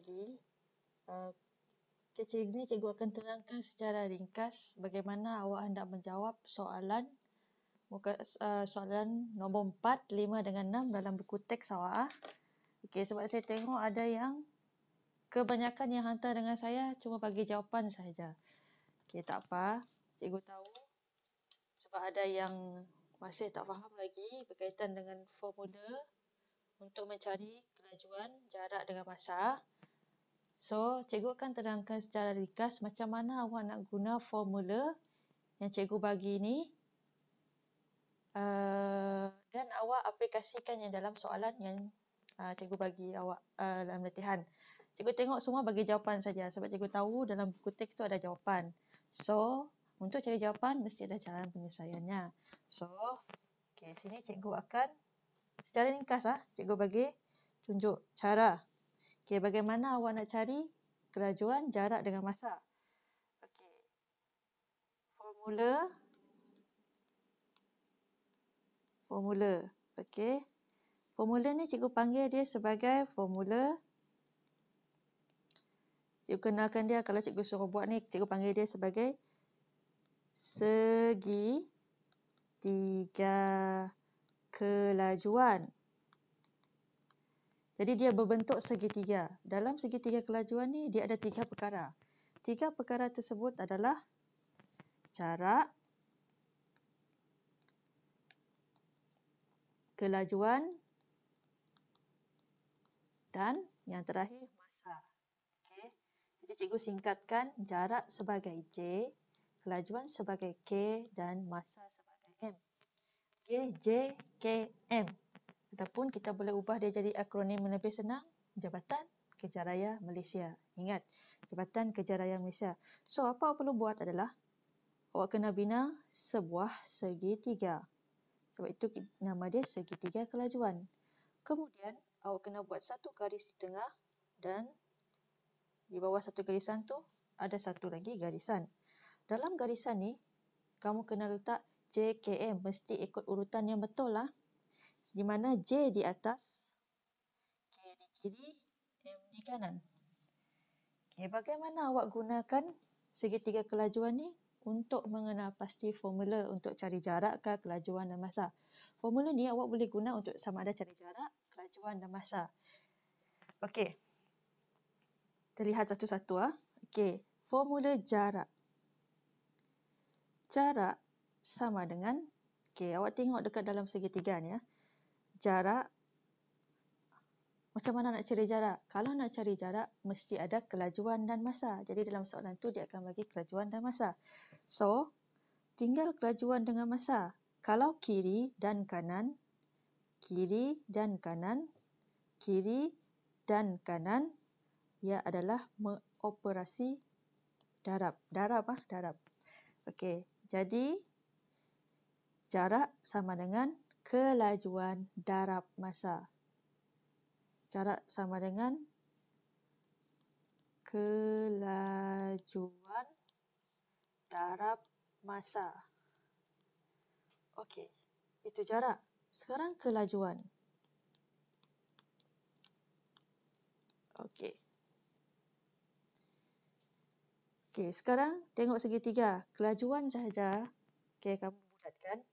lagi. Ini cikgu akan terangkan secara ringkas bagaimana awak hendak menjawab soalan soalan nombor 4, 5 dengan 6 dalam buku teks awak. Okey, sebab saya tengok ada yang kebanyakan yang hantar dengan saya cuma bagi jawapan saja. Okey, tak apa. Cikgu tahu sebab ada yang masih tak faham lagi berkaitan dengan formula untuk mencari kelajuan, jarak dengan masa. So, cikgu akan terangkan secara ringkas macam mana awak nak guna formula yang cikgu bagi ni dan awak aplikasikannya dalam soalan yang cikgu bagi awak dalam latihan. Cikgu tengok semua bagi jawapan saja sebab cikgu tahu dalam buku teks tu ada jawapan. So, untuk cari jawapan mesti ada jalan penyelesaiannya. So, okay, sini cikgu akan secara ringkas cikgu bagi tunjuk cara. Okay, bagaimana awak nak cari kelajuan, jarak dengan masa. Okey. Formula. Okey. Formula ni cikgu panggil dia sebagai formula. Cikgu kenalkan dia, kalau cikgu suruh buat ni, cikgu panggil dia sebagai segi tiga kelajuan. Jadi dia berbentuk segitiga. Dalam segitiga kelajuan ni dia ada 3 perkara. 3 perkara tersebut adalah jarak, kelajuan dan yang terakhir masa. Okey. Jadi cikgu singkatkan jarak sebagai J, kelajuan sebagai K dan masa sebagai M. Okey, J, K, M. Ataupun kita boleh ubah dia jadi akronim yang lebih senang, Jabatan Kerja Raya Malaysia. Ingat, Jabatan Kerja Raya Malaysia. So, apa awak perlu buat adalah awak kena bina sebuah segitiga. Sebab itu nama dia segitiga kelajuan. Kemudian, awak kena buat satu garis di tengah dan di bawah satu garisan tu ada satu lagi garisan. Dalam garisan ni, kamu kena letak JKM. Mesti ikut urutan yang betul lah. Di mana J di atas, K di kiri, M di kanan. Okay, bagaimana awak gunakan segitiga kelajuan ni untuk mengenal pasti formula untuk cari jarak ke kelajuan dan masa. Formula ni awak boleh guna untuk sama ada cari jarak, kelajuan dan masa. Okey. Kita lihat satu-satu. Okey, formula jarak. Jarak sama dengan, okey, awak tengok dekat dalam segitiga ni jarak, macam mana nak cari jarak? Kalau nak cari jarak, mesti ada kelajuan dan masa. Jadi dalam soalan tu dia akan bagi kelajuan dan masa. So, tinggal kelajuan dengan masa. Kalau kiri dan kanan, kiri dan kanan, kiri dan kanan, ia adalah mengoperasi darab. Darab. Okey, jadi jarak sama dengan kelajuan darab masa. Jarak sama dengan kelajuan darab masa. Okey, itu jarak. Sekarang kelajuan. Okey. Okey, sekarang tengok segitiga. Kelajuan sahaja. Okey, kamu bulatkan.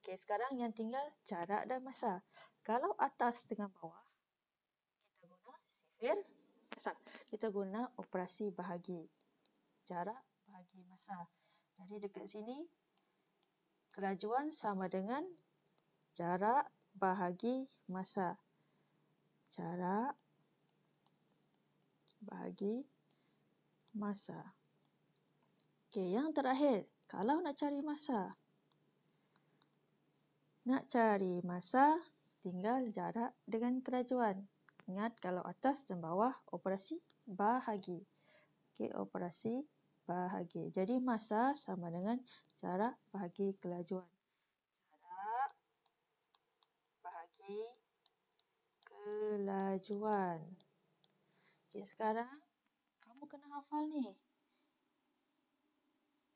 Okey, sekarang yang tinggal jarak dan masa. Kalau atas dengan bawah, kita guna sifir. Kita guna operasi bahagi. Jarak bahagi masa. Jadi dekat sini, kelajuan sama dengan jarak bahagi masa. Jarak bahagi masa. Okey, yang terakhir, kalau nak cari masa. Nak cari masa, tinggal jarak dengan kelajuan. Ingat, kalau atas dan bawah, operasi bahagi. Okey, operasi bahagi. Jadi masa sama dengan jarak bahagi kelajuan. Jarak bahagi kelajuan. Okey, sekarang kamu kena hafal ni.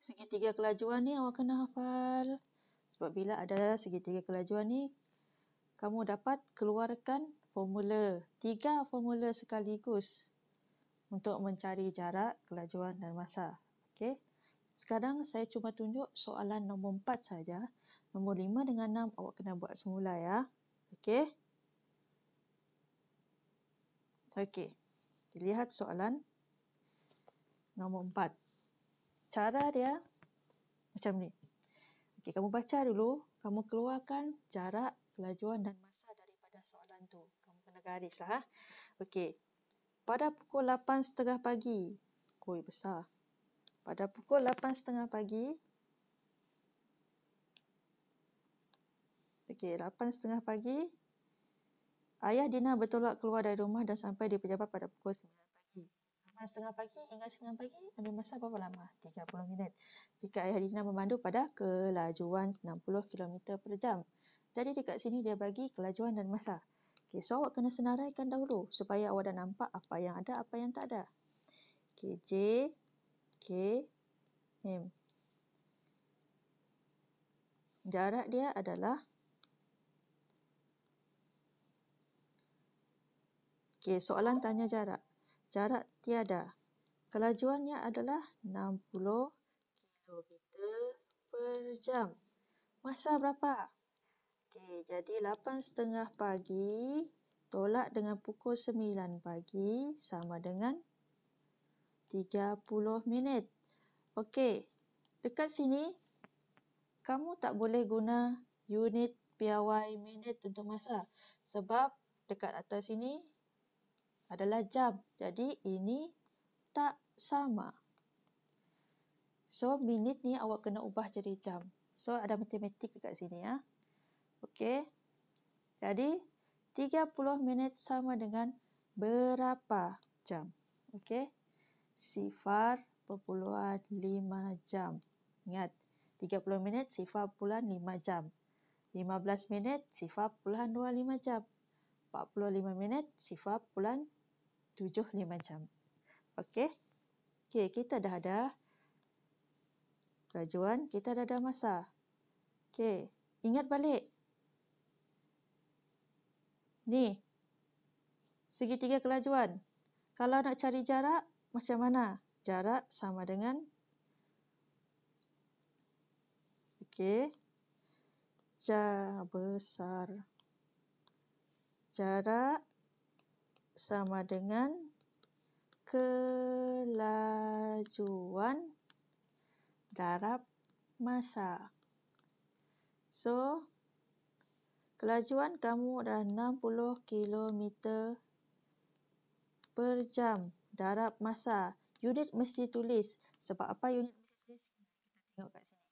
Segitiga kelajuan ni awak kena hafal. Sebab bila ada segitiga kelajuan ni, kamu dapat keluarkan formula. 3 formula sekaligus. untuk mencari jarak, kelajuan dan masa. Okey. Sekarang saya cuma tunjuk soalan nombor 4 saja. Nombor 5 dengan 6 awak kena buat semula ya. Okey. Okey. Lihat soalan nombor 4. Cara dia macam ni. Okey, kamu baca dulu, kamu keluarkan jarak, kelajuan dan masa daripada soalan tu. Kamu kena garislah. Okey. Pada pukul 8.30 pagi. Oi, besar. Pada pukul 8.30 pagi. Okey, 8.30 pagi. Ayah Dina bertolak keluar dari rumah dan sampai di pejabat pada pukul 9 pagi. 8.30 pagi hingga 9 pagi ambil masa berapa lama? 30 minit. Jika ayah Dina memandu pada kelajuan 60 km per jam. Jadi dekat sini dia bagi kelajuan dan masa. Okey, so awak kena senaraikan dahulu supaya awak dah nampak apa yang ada, apa yang tak ada. Okey, J, K, M. Jarak dia adalah okey, soalan tanya jarak. Jarak tiada. Kelajuannya adalah 60 km per jam. Masa berapa? Okey, jadi 8.30 pagi tolak dengan pukul 9 pagi sama dengan 30 minit. Okey, dekat sini kamu tak boleh guna unit piawai minit untuk masa sebab dekat atas sini adalah jam. Jadi ini tak sama. So minit ni awak kena ubah jadi jam. So ada matematik dekat sini ya. Okey. Jadi 30 minit sama dengan berapa jam? Okey. 0.5 jam. Ingat, 30 minit 0.5 jam. 15 minit 0.25 jam. 45 minit 0.75 jam. Okey. Okey, kita dah ada kelajuan, kita dah ada masa. Okey, ingat balik. Ni, segitiga kelajuan. Kalau nak cari jarak, macam mana? Jarak sama dengan okey. Besar. Jarak sama dengan kelajuan darab masa. So, kelajuan kamu dah 60 km per jam darab masa. Unit mesti tulis. Sebab apa unit mesti tulis? Kita tengok kat sini.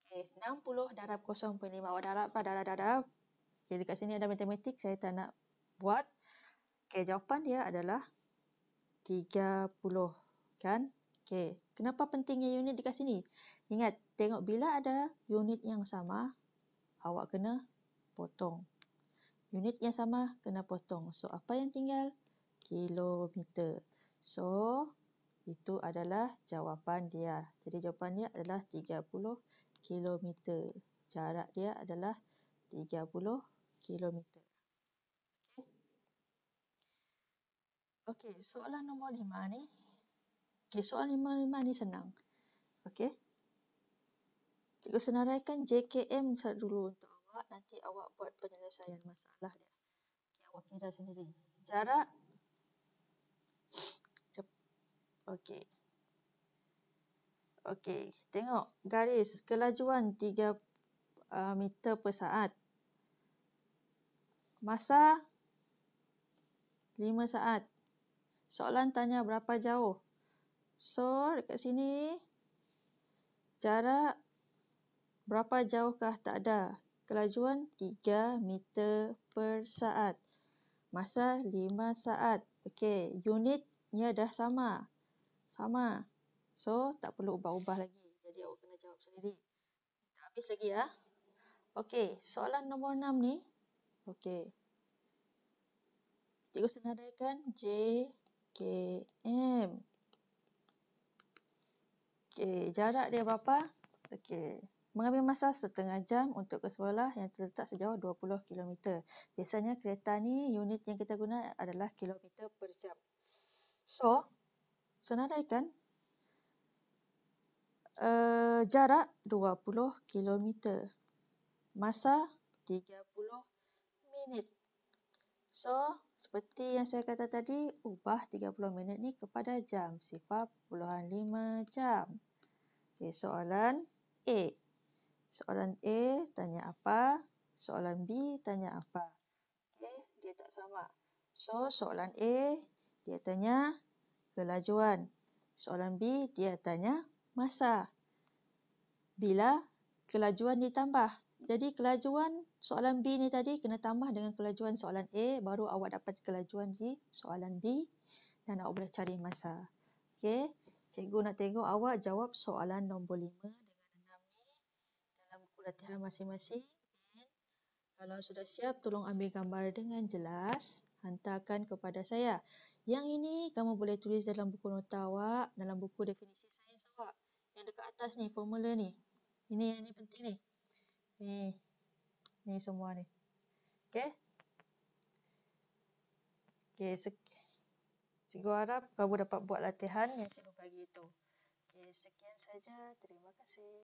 Okey, 60 darab 0.5. Awak darab apa? Darab. Okey, dekat sini ada matematik. Saya tak nak buat. Okey, jawapan dia adalah 30. Kan? Okey, kenapa pentingnya unit dekat sini? Ingat, tengok bila ada unit yang sama, awak kena potong. Unit yang sama kena potong. So, apa yang tinggal? Kilometer. So, itu adalah jawapan dia. Jadi, jawapan dia adalah 30 kilometer. Jarak dia adalah 30 kilometer. Okey, soalan nombor 5 ni. Okey, soalan nombor 5 ni senang. Okey. Cikgu senaraikan JKM dulu untuk awak. Nanti awak buat penyelesaian masalah dia. Okey, awak kira sendiri. Jarak. Okey. Okey, tengok garis kelajuan 3 meter per saat. Masa 5 saat. Soalan tanya berapa jauh. So, dekat sini jarak berapa jauhkah tak ada. Kelajuan 3 meter per saat. Masa 5 saat. Okey, unitnya dah sama. Sama. So, tak perlu ubah-ubah lagi. Jadi, awak kena jawab sendiri. Tak habis lagi ya. Okey, soalan nombor 6 ni. Okey. Cikgu senaraikan JKM. Okey, jarak dia berapa? Okey. Mengambil masa setengah jam untuk ke sekolah yang terletak sejauh 20 km. Biasanya kereta ni unit yang kita guna adalah kilometer per jam. So, senaraikan jarak 20 kilometer. Masa 30 minit. So, seperti yang saya kata tadi, ubah 30 minit ni kepada jam. 0.5 jam. Okey, soalan A. Soalan A tanya apa? Soalan B tanya apa? Okey, dia tak sama. So, soalan A dia tanya kelajuan. Soalan B dia tanya masa. Bila kelajuan ditambah. Jadi kelajuan soalan B ni tadi kena tambah dengan kelajuan soalan A, baru awak dapat kelajuan di soalan B dan awak boleh cari masa. Okey, cikgu nak tengok awak jawab soalan nombor 5 dengan 6 ni dalam buku latihan masing-masing. Kalau sudah siap, tolong ambil gambar dengan jelas, hantarkan kepada saya. Yang ini kamu boleh tulis dalam buku nota awak, dalam buku definisi sains awak. Yang dekat atas ni, formula ni. Ini yang ni penting ni. Ni semua ni. Okey? Okey, cikgu harap kamu dapat buat latihan yang cikgu bagi itu. Okey, sekian saja. Terima kasih.